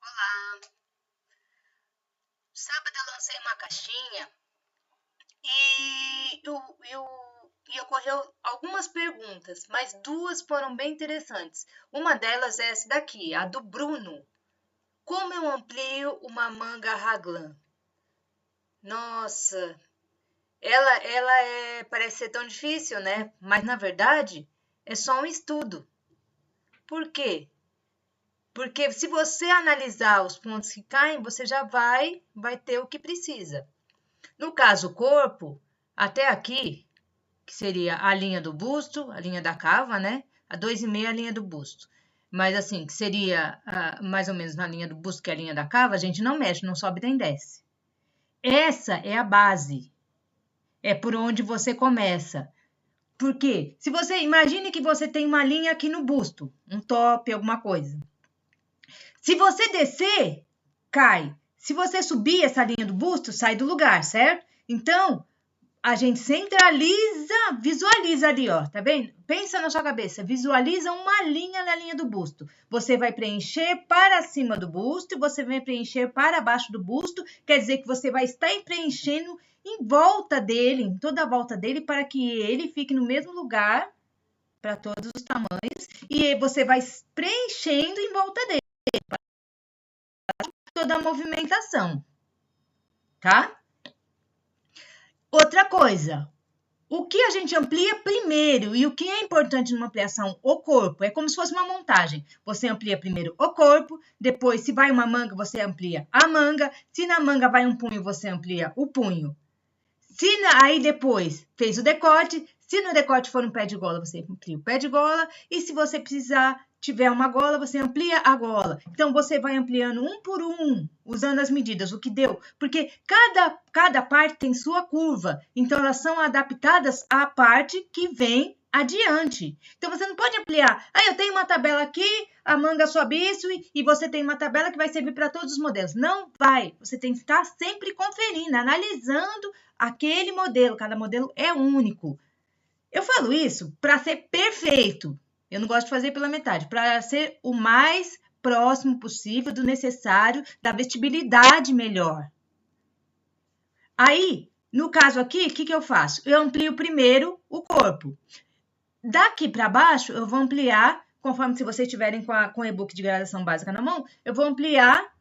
Olá! Sábado eu lancei uma caixinha e ocorreu algumas perguntas, mas duas foram bem interessantes. Uma delas é essa daqui, a do Bruno. Como eu amplio uma manga raglan? Nossa, parece ser tão difícil, né? Mas na verdade é só um estudo. Por quê? Porque se você analisar os pontos que caem, você já vai ter o que precisa. No caso, o corpo, até aqui, que seria a linha do busto, a linha da cava, né? A 2,5 é a linha do busto. Mas assim, que seria mais ou menos na linha do busto, que é a linha da cava, a gente não mexe, não sobe nem desce. Essa é a base. É por onde você começa. Porque se você imagine que você tem uma linha aqui no busto, um top, alguma coisa. Se você descer, cai. Se você subir essa linha do busto, sai do lugar, certo? Então, a gente centraliza, visualiza ali, ó, tá vendo? Pensa na sua cabeça, visualiza uma linha na linha do busto. Você vai preencher para cima do busto e você vai preencher para baixo do busto, quer dizer que você vai estar preenchendo em volta dele, em toda a volta dele, para que ele fique no mesmo lugar, para todos os tamanhos, e você vai preenchendo em volta dele, toda a movimentação, tá? Outra coisa, o que a gente amplia primeiro e o que é importante numa ampliação? O corpo. É como se fosse uma montagem. Você amplia primeiro o corpo, depois, se vai uma manga, você amplia a manga. Se na manga vai um punho, você amplia o punho. Aí depois fez o decote. Se no decote for um pé de gola, você amplia o pé de gola. E se você precisar, tiver uma gola, você amplia a gola. Então, você vai ampliando um por um, usando as medidas, o que deu. Porque cada parte tem sua curva. Então, elas são adaptadas à parte que vem adiante. Então, você não pode ampliar. Eu tenho uma tabela aqui, a manga sobe isso, e você tem uma tabela que vai servir para todos os modelos. Não vai. Você tem que estar sempre conferindo, analisando aquele modelo. Cada modelo é único. Eu falo isso para ser perfeito. Eu não gosto de fazer pela metade, para ser o mais próximo possível do necessário, da vestibilidade melhor. Aí, no caso aqui, o que eu faço? Eu amplio primeiro o corpo. Daqui para baixo, eu vou ampliar, conforme se vocês tiverem com o e-book de gradação básica na mão, eu vou ampliar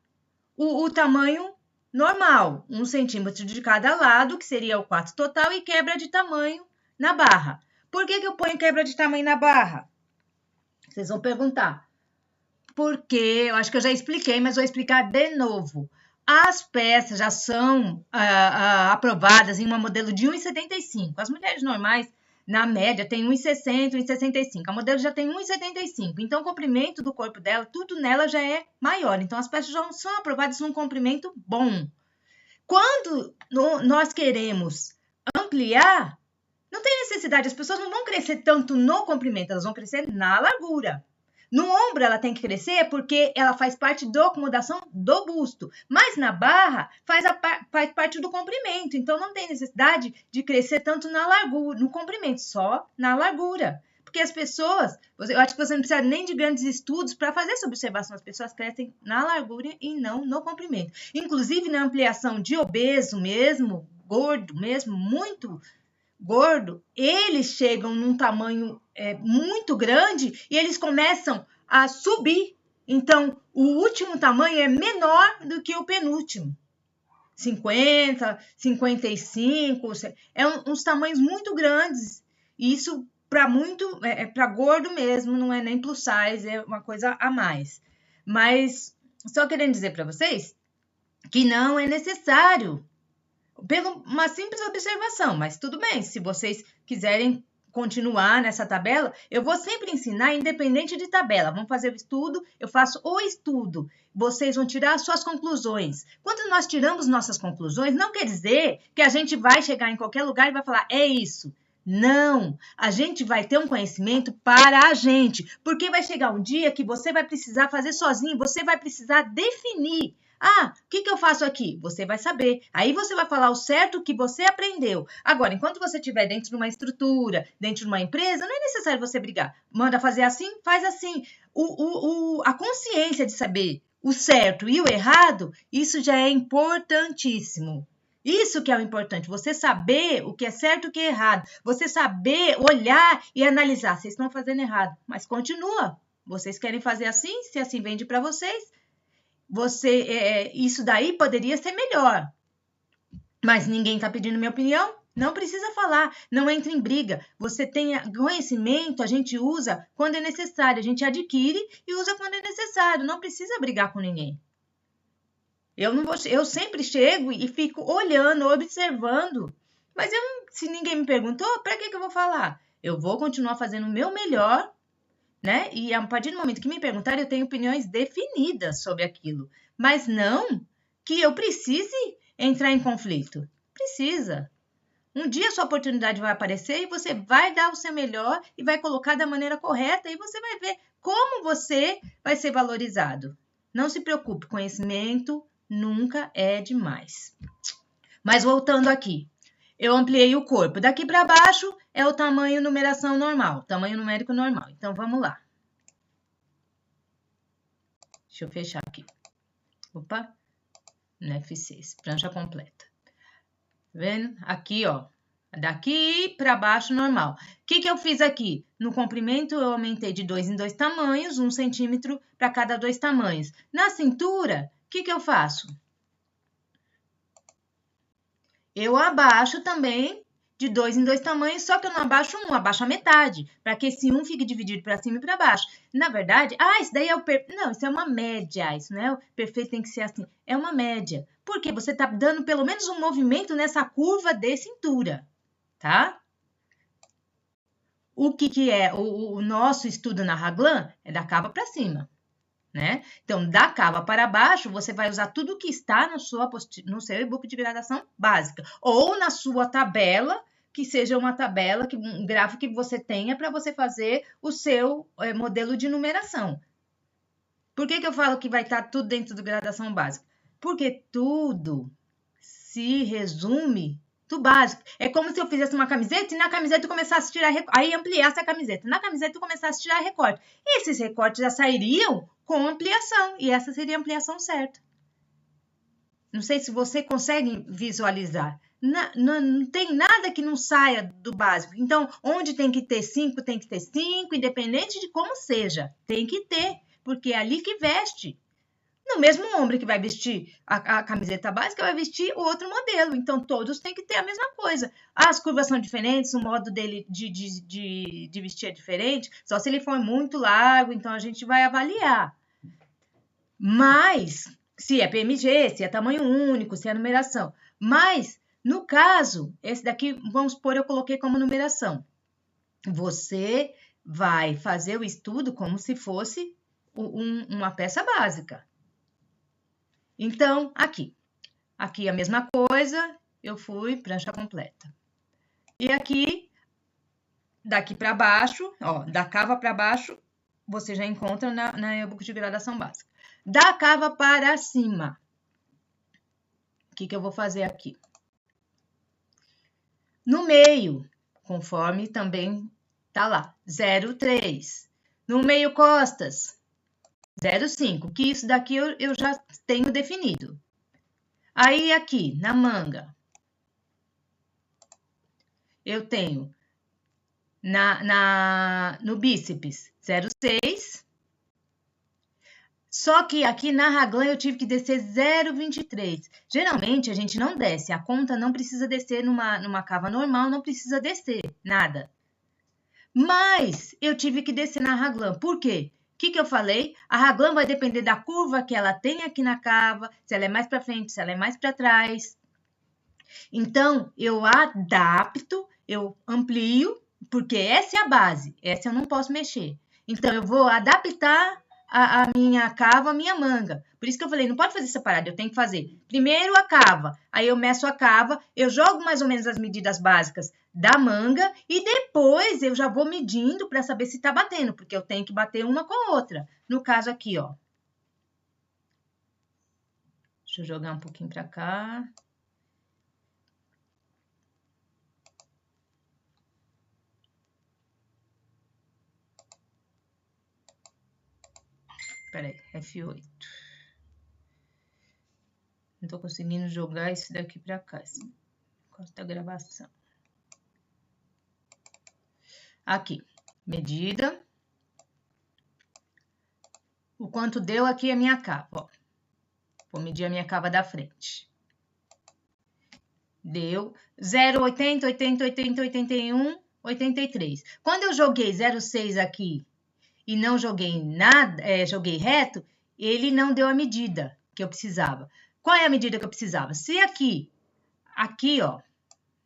o tamanho normal, 1 centímetro de cada lado, que seria o 4 total, e quebra de tamanho na barra. Por que eu ponho quebra de tamanho na barra? Vocês vão perguntar. Porque, eu acho que eu já expliquei, mas vou explicar de novo. As peças já são aprovadas em um modelo de 1,75. As mulheres normais, na média, tem 1,60, 1,65. A modelo já tem 1,75. Então, o comprimento do corpo dela, tudo nela já é maior. Então, as peças já são aprovadas num comprimento bom. Quando nós queremos ampliar, não tem necessidade, as pessoas não vão crescer tanto no comprimento, elas vão crescer na largura. No ombro ela tem que crescer porque ela faz parte da acomodação do busto, mas na barra faz parte do comprimento, então não tem necessidade de crescer tanto na largura, no comprimento, só na largura. Porque as pessoas, eu acho que você não precisa nem de grandes estudos para fazer essa observação, as pessoas crescem na largura e não no comprimento. Inclusive na ampliação de obeso mesmo, gordo mesmo, muito gordo, eles chegam num tamanho muito grande e eles começam a subir. Então, o último tamanho é menor do que o penúltimo. 50, 55, uns tamanhos muito grandes. Isso para gordo mesmo, não é nem plus size, é uma coisa a mais. Mas só querendo dizer para vocês que não é necessário, pela uma simples observação, mas tudo bem, se vocês quiserem continuar nessa tabela, eu vou sempre ensinar independente de tabela. Vamos fazer o estudo, eu faço o estudo, vocês vão tirar as suas conclusões. Quando nós tiramos nossas conclusões, não quer dizer que a gente vai chegar em qualquer lugar e vai falar, é isso. Não, a gente vai ter um conhecimento para a gente, porque vai chegar um dia que você vai precisar fazer sozinho, você vai precisar definir. O que eu faço aqui? Você vai saber. Aí você vai falar o certo que você aprendeu. Agora, enquanto você estiver dentro de uma estrutura, dentro de uma empresa, não é necessário você brigar. Manda fazer assim, faz assim. A consciência de saber o certo e o errado, isso já é importantíssimo. Isso que é o importante, você saber o que é certo e o que é errado. Você saber olhar e analisar. Vocês estão fazendo errado, mas continua. Vocês querem fazer assim, se assim vende para vocês, isso daí poderia ser melhor. Mas ninguém está pedindo minha opinião, não precisa falar, não entre em briga. Você tem conhecimento, a gente usa quando é necessário, a gente adquire e usa quando é necessário, não precisa brigar com ninguém. Eu sempre chego e fico olhando, observando, mas se ninguém me perguntou, para que eu vou falar? Eu vou continuar fazendo o meu melhor, né? E a partir do momento que me perguntarem, eu tenho opiniões definidas sobre aquilo, mas não que eu precise entrar em conflito. Precisa. Um dia a sua oportunidade vai aparecer e você vai dar o seu melhor e vai colocar da maneira correta e você vai ver como você vai ser valorizado. Não se preocupe, conhecimento nunca é demais. Mas voltando aqui, eu ampliei o corpo. Daqui para baixo é o tamanho numeração normal, tamanho numérico normal. Então vamos lá. Deixa eu fechar aqui. Opa, no F6, prancha completa. Tá vendo? Aqui, ó. Daqui para baixo, normal. O que eu fiz aqui? No comprimento, eu aumentei de 2 em 2 tamanhos, 1 centímetro para cada 2 tamanhos. Na cintura, o que eu faço? Eu abaixo também de 2 em 2 tamanhos, só que eu não abaixo um, abaixo a metade, para que esse um fique dividido para cima e para baixo. Na verdade, isso daí é o perfeito. Não, isso é uma média, isso não é o perfeito, tem que ser assim. É uma média. Porque você está dando pelo menos um movimento nessa curva de cintura, tá? O que é o nosso estudo na Raglan? É da cava para cima, né? Então, da cava para baixo, você vai usar tudo que está no seu e-book de gradação básica. Ou na sua tabela, que seja uma tabela, um gráfico que você tenha para você fazer o seu modelo de numeração. Por que eu falo que vai estar tudo dentro do gradação básica? Porque tudo se resume do básico. É como se eu fizesse uma camiseta e na camiseta eu começasse a tirar aí ampliasse a camiseta. Na camiseta eu começasse a tirar recorte. Esses recortes já sairiam com ampliação e essa seria a ampliação certa. Não sei se você consegue visualizar. Não tem nada que não saia do básico. Então, onde tem que ter 5, tem que ter 5, independente de como seja. Tem que ter, porque é ali que veste. No mesmo ombro que vai vestir a camiseta básica, vai vestir o outro modelo. Então, todos têm que ter a mesma coisa. As curvas são diferentes, o modo dele de vestir é diferente. Só se ele for muito largo, então a gente vai avaliar. Mas, se é PMG, se é tamanho único, se é numeração. Mas, no caso, esse daqui, vamos supor, eu coloquei como numeração. Você vai fazer o estudo como se fosse uma peça básica. Então, aqui a mesma coisa, eu fui prancha completa. E aqui, daqui para baixo, ó, da cava para baixo, você já encontra na e-book de gradação básica. Da cava para cima, o que eu vou fazer aqui? No meio, conforme também tá lá, 0,3. No meio costas, 0,5, que isso daqui eu já tenho definido. Aí, aqui, na manga, eu tenho no bíceps 0,6. Só que aqui na Raglan eu tive que descer 0,23. Geralmente a gente não desce, a conta não precisa descer numa cava normal, não precisa descer nada. Mas eu tive que descer na Raglan. Por quê? O que eu falei? A Raglan vai depender da curva que ela tem aqui na cava, se ela é mais para frente, se ela é mais para trás. Então, eu adapto, eu amplio, porque essa é a base, essa eu não posso mexer. Então, eu vou adaptar a minha cava, a minha manga. Por isso que eu falei, não pode fazer separado, eu tenho que fazer primeiro a cava, aí eu meço a cava, eu jogo mais ou menos as medidas básicas da manga e depois eu já vou medindo para saber se tá batendo, porque eu tenho que bater uma com a outra. No caso aqui, ó. Deixa eu jogar um pouquinho para cá. Peraí, F8. Não tô conseguindo jogar esse daqui pra cá, esse negócio da gravação. Aqui, medida. O quanto deu aqui a minha cava, ó. Vou medir a minha cava da frente. Deu 0,80, 80, 80, 81, 83. Quando eu joguei 0,6 aqui e não joguei nada, joguei reto, ele não deu a medida que eu precisava. Qual é a medida que eu precisava? Se aqui, ó,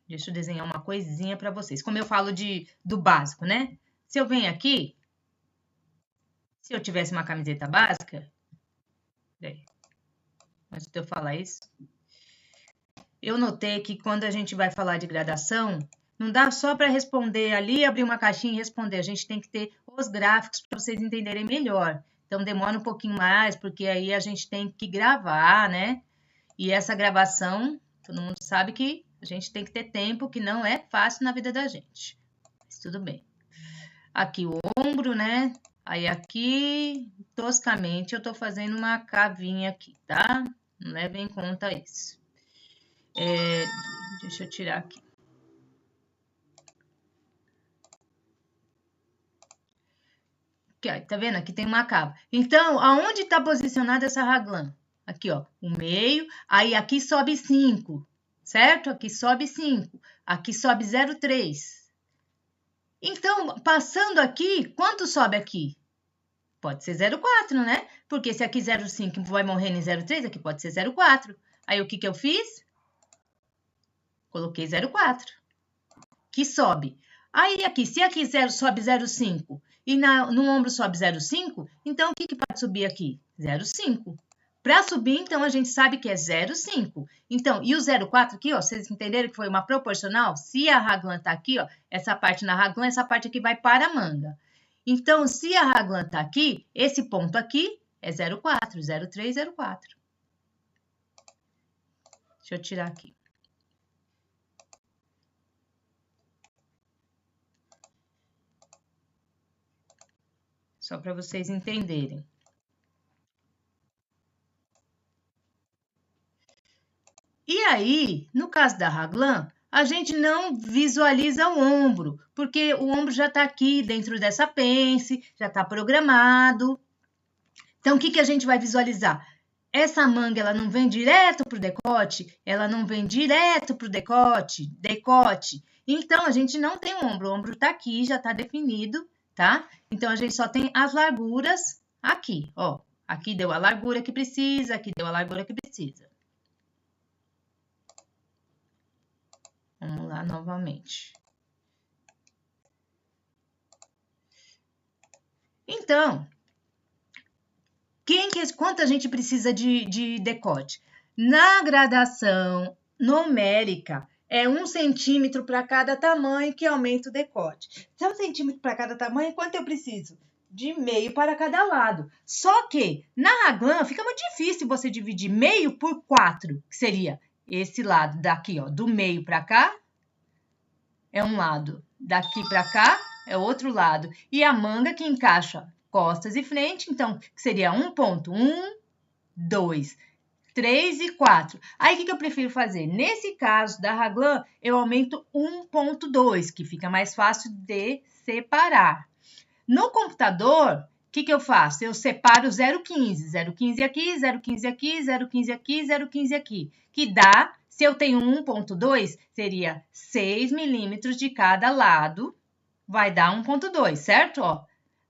deixa eu desenhar uma coisinha para vocês. Como eu falo do básico, né? Se eu venho aqui, se eu tivesse uma camiseta básica, antes de eu falar isso, eu notei que quando a gente vai falar de gradação, não dá só para responder ali, abrir uma caixinha e responder. A gente tem que ter os gráficos para vocês entenderem melhor. Então, demora um pouquinho mais, porque aí a gente tem que gravar, né? E essa gravação, todo mundo sabe que a gente tem que ter tempo, que não é fácil na vida da gente. Mas tudo bem. Aqui o ombro, né? Aí aqui, toscamente, eu tô fazendo uma cavinha aqui, tá? Não levem em conta isso. Deixa eu tirar aqui. Aqui, ó, tá vendo? Aqui tem uma cava. Então, aonde tá posicionada essa raglan? Aqui, ó, o meio. Aí, aqui sobe 5, certo? Aqui sobe 5. Aqui sobe 0,3. Então, passando aqui, quanto sobe aqui? Pode ser 0,4, né? Porque se aqui 0,5 vai morrer em 0,3, aqui pode ser 0,4. Aí, o que que eu fiz? Coloquei 0,4, que sobe. Aí, aqui, se aqui sobe 0,5 e no ombro sobe 0,5, então, o que pode subir aqui? 0,5. Para subir, então, a gente sabe que é 0,5. Então, e o 0,4 aqui, ó, vocês entenderam que foi uma proporcional? Se a raglan tá aqui, ó, essa parte na raglan, essa parte aqui vai para a manga. Então, se a raglan tá aqui, esse ponto aqui é 0,4, 0,3, 0,4. Deixa eu tirar aqui. Só para vocês entenderem. E aí, no caso da raglan, a gente não visualiza o ombro, porque o ombro já está aqui dentro dessa pence, já está programado. Então, o que a gente vai visualizar? Essa manga, ela não vem direto para o decote, ela não vem direto para o decote. Então, a gente não tem ombro, o ombro está aqui, já está definido, tá? Então, a gente só tem as larguras aqui, ó. Aqui deu a largura que precisa, aqui deu a largura que precisa. Vamos lá novamente. Então, quanto a gente precisa de decote? Na gradação numérica, é 1 centímetro para cada tamanho que aumenta o decote. Se é 1 centímetro para cada tamanho, quanto eu preciso? De meio para cada lado. Só que na raglan fica muito difícil você dividir meio por 4, que seria esse lado daqui, ó, do meio para cá é um lado, daqui para cá é outro lado. E a manga que encaixa costas e frente, então, seria 1 ponto. 1, 2, 3 e 4. Aí, o que eu prefiro fazer? Nesse caso da raglan, eu aumento 1,2, que fica mais fácil de separar. No computador, o que eu faço? Eu separo 0,15. 0,15 aqui, 0,15 aqui, 0,15 aqui, 0,15 aqui. Que dá, se eu tenho 1,2, seria 6 milímetros de cada lado. Vai dar 1,2, certo? Ó,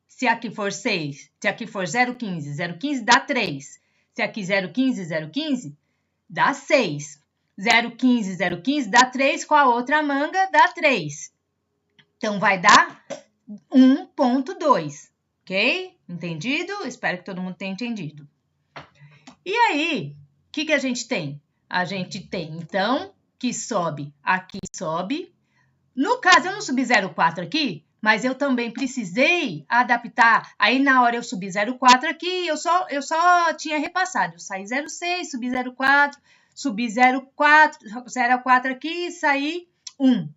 se aqui for 6, se aqui for 0,15, 0,15 dá 3. Se aqui 0,15, 0,15, dá 6. 0,15, 0,15 dá 3, com a outra manga dá 3. Então, vai dar 1,2, ok? Entendido? Espero que todo mundo tenha entendido. E aí, o que a gente tem? A gente tem, então, que sobe, aqui sobe. No caso, eu não subi 0,4 aqui, mas eu também precisei adaptar. Aí, na hora eu subi 0,4 aqui, eu só tinha repassado. Eu saí 0,6, subi 0,4, subi 0,4 aqui e saí 1.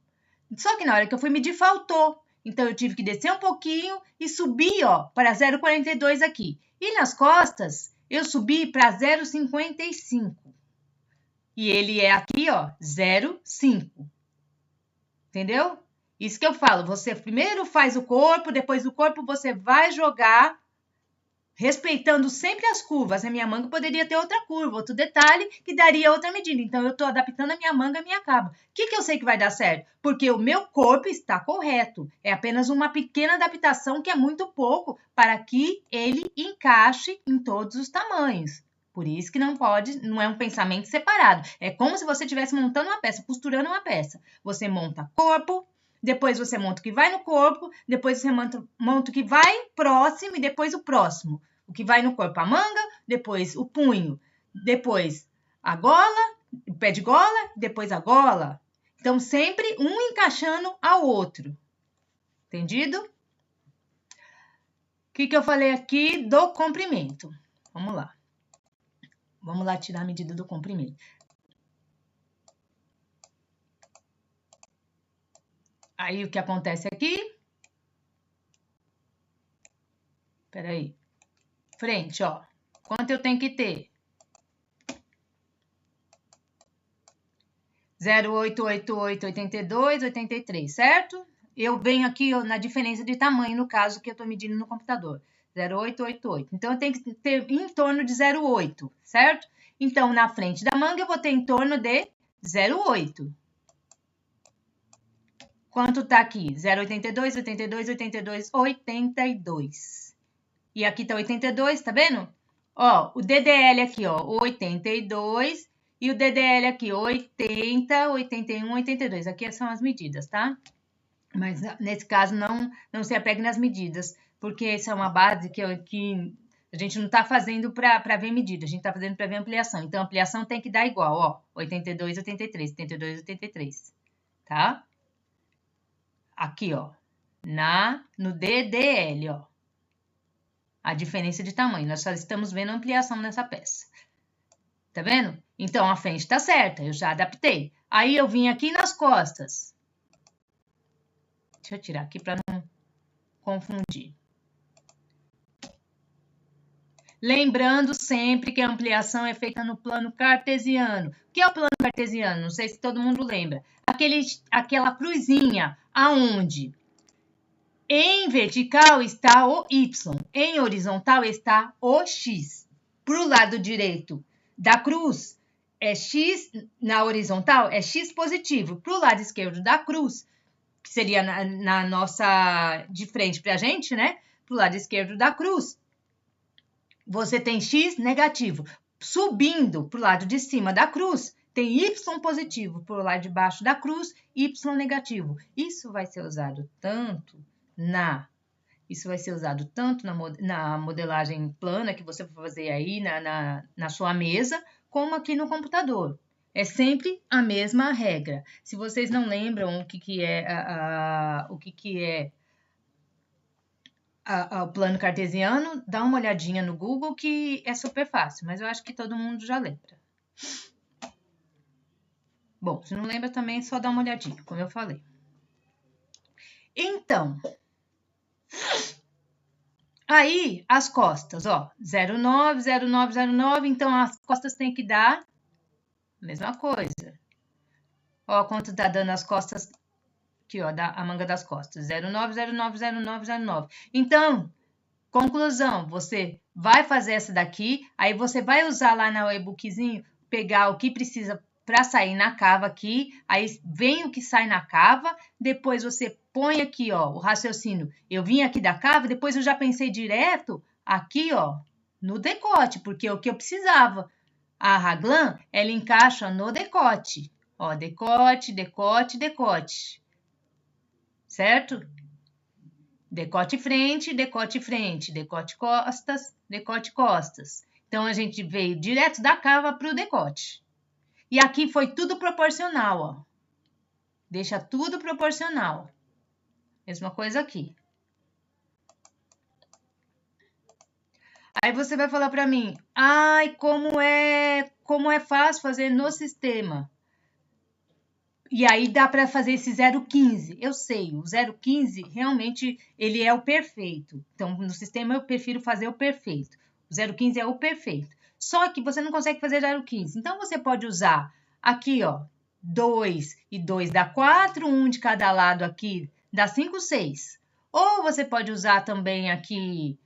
Só que na hora que eu fui medir, faltou. Então, eu tive que descer um pouquinho e subir, ó, para 0,42 aqui. E nas costas, eu subi para 0,55. E ele é aqui, ó, 0,5. Entendeu? Isso que eu falo, você primeiro faz o corpo, depois do corpo você vai jogar, respeitando sempre as curvas. A minha manga poderia ter outra curva, outro detalhe, que daria outra medida. Então, eu estou adaptando a minha manga à minha cava. O que eu sei que vai dar certo? Porque o meu corpo está correto. É apenas uma pequena adaptação que é muito pouco para que ele encaixe em todos os tamanhos. Por isso que não é um pensamento separado. É como se você estivesse montando uma peça, costurando uma peça. Você monta corpo, depois você monta o que vai no corpo, depois você monta o que vai próximo e depois o próximo. O que vai no corpo, a manga, depois o punho, depois a gola, o pé de gola, depois a gola. Então, sempre um encaixando ao outro. Entendido? O que eu falei aqui do comprimento? Vamos lá. Vamos lá tirar a medida do comprimento. Aí, o que acontece aqui? Espera aí. Frente, ó. Quanto eu tenho que ter? 0,888, 82, 83, certo? Eu venho aqui ó, na diferença de tamanho, no caso que eu estou medindo no computador. 0,888. Então, eu tenho que ter em torno de 0,8, certo? Então, na frente da manga, eu vou ter em torno de 0,8. Quanto tá aqui? 0,82, 82, 82, 82. E aqui tá 82, tá vendo? Ó, o DDL aqui, ó, 82. E o DDL aqui, 80, 81, 82. Aqui são as medidas, tá? Mas nesse caso, não se apegue nas medidas, porque essa é uma base que a gente não está fazendo para ver medida, a gente está fazendo para ver ampliação. Então, a ampliação tem que dar igual, ó, 82, 83, 82, 83, tá? Aqui, ó, no DDL, ó, a diferença de tamanho. Nós só estamos vendo a ampliação nessa peça. Tá vendo? Então, a frente tá certa, eu já adaptei. Aí, eu vim aqui nas costas. Deixa eu tirar aqui para não confundir. Lembrando sempre que a ampliação é feita no plano cartesiano. O que é o plano cartesiano? Não sei se todo mundo lembra. Aquela cruzinha aonde em vertical está o Y, em horizontal está o X. Para o lado direito da cruz, é X na horizontal, é X positivo. Para o lado esquerdo da cruz, que seria na nossa, de frente para a gente, né? Para o lado esquerdo da cruz, você tem X negativo. Subindo para o lado de cima da cruz, tem Y positivo. Para o lado de baixo da cruz, Y negativo. Isso vai ser usado tanto na modelagem plana que você vai fazer aí na sua mesa, como aqui no computador. É sempre a mesma regra. Se vocês não lembram o que é o plano cartesiano, dá uma olhadinha no Google que é super fácil, mas eu acho que todo mundo já lembra. Bom, se não lembra também, só dá uma olhadinha, como eu falei. Então, aí as costas, ó, 0,9, 0,9, 0,9, então as costas tem que dar a mesma coisa. Ó, quanto tá dando as costas aqui, ó, a manga das costas, 0,9, 0,9, 0,9, 0,9. Então, conclusão, você vai fazer essa daqui, aí você vai usar lá no e-bookzinho, pegar o que precisa para sair na cava aqui, aí vem o que sai na cava, depois você põe aqui, ó, o raciocínio. Eu vim aqui da cava, depois eu já pensei direto aqui, ó, no decote, porque é o que eu precisava. A raglan, ela encaixa no decote. Ó, decote, decote, decote. Certo? Decote frente, decote frente, decote costas, decote costas. Então, a gente veio direto da cava para o decote. E aqui foi tudo proporcional, ó. Deixa tudo proporcional. Mesma coisa aqui. Aí você vai falar para mim, ai, como é fácil fazer no sistema. E aí dá para fazer esse 0,15. Eu sei, o 0,15 realmente ele é o perfeito. Então, no sistema eu prefiro fazer o perfeito. O 0,15 é o perfeito. Só que você não consegue fazer 0,15. Então, você pode usar Aqui, ó, 2 e 2 dá 4, 1 de cada lado aqui dá 5, 6. Ou você pode usar também aqui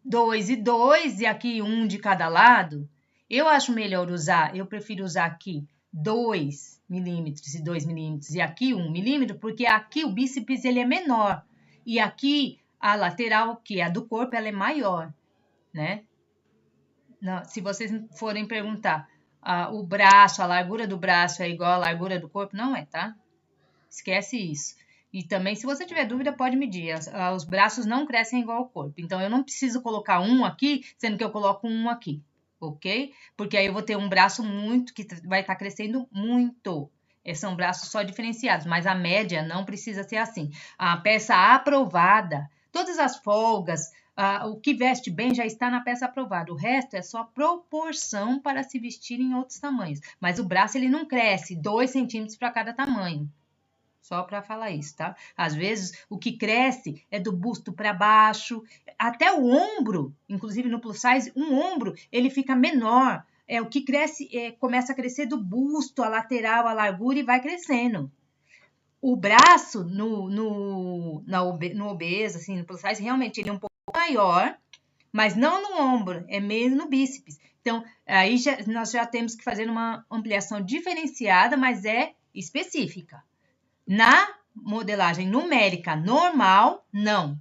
2 e 2 e aqui 1 de cada lado. Eu acho melhor usar, eu prefiro usar aqui 2 milímetros e 2 milímetros e aqui 1 milímetro, porque aqui o bíceps ele é menor e aqui a lateral, que é a do corpo, ela é maior, né? Não, se vocês forem perguntar, o braço, a largura do braço é igual à largura do corpo, não é, tá? Esquece isso. E também, se você tiver dúvida, pode medir. Os braços não crescem igual ao corpo. Então, eu não preciso colocar um aqui, sendo que eu coloco um aqui, ok? Porque aí eu vou ter um braço que vai estar crescendo muito. São braços só diferenciados, mas a média não precisa ser assim. A peça aprovada, todas as folgas, o que veste bem já está na peça aprovada. O resto é só proporção para se vestir em outros tamanhos. Mas o braço ele não cresce 2 centímetros para cada tamanho. Só para falar isso, tá? Às vezes, o que cresce é do busto para baixo, até o ombro, inclusive no plus size, um ombro, ele fica menor. O que cresce, começa a crescer do busto, a lateral, a largura e vai crescendo. O braço no obeso, assim, no plus size, realmente ele é um pouco maior, mas não no ombro, é mesmo no bíceps. Então, aí nós já temos que fazer uma ampliação diferenciada, mas é específica. Na modelagem numérica normal, não.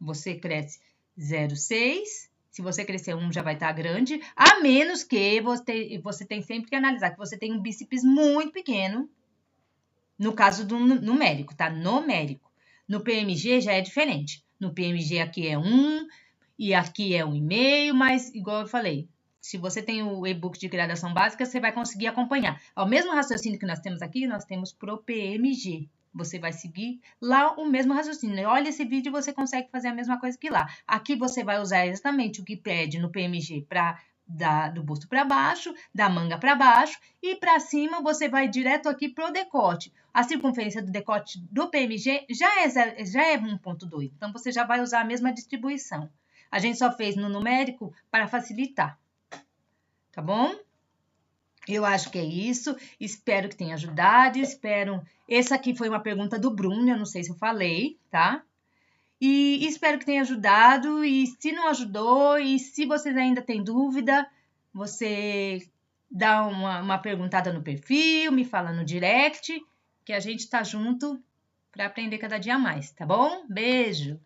Você cresce 0,6. Se você crescer 1, já vai estar grande. A menos que você tem sempre que analisar que você tem um bíceps muito pequeno. No caso do numérico, tá? Numérico. No PMG já é diferente. No PMG aqui é 1 e aqui é 1,5, mas igual eu falei, se você tem o e-book de gradação básica, você vai conseguir acompanhar. Ao mesmo raciocínio que nós temos aqui, nós temos pro PMG. Você vai seguir lá o mesmo raciocínio. Olha esse vídeo e você consegue fazer a mesma coisa que lá. Aqui você vai usar exatamente o que pede no PMG do busto para baixo, da manga para baixo e para cima você vai direto aqui pro decote. A circunferência do decote do PMG já é 1,2. Então, você já vai usar a mesma distribuição. A gente só fez no numérico para facilitar. Tá bom? Eu acho que é isso. Espero que tenha ajudado. Essa aqui foi uma pergunta do Bruno, eu não sei se eu falei, tá? E espero que tenha ajudado. E se não ajudou, e se vocês ainda têm dúvida, você dá uma perguntada no perfil, me fala no direct, que a gente tá junto para aprender cada dia mais, tá bom? Beijo!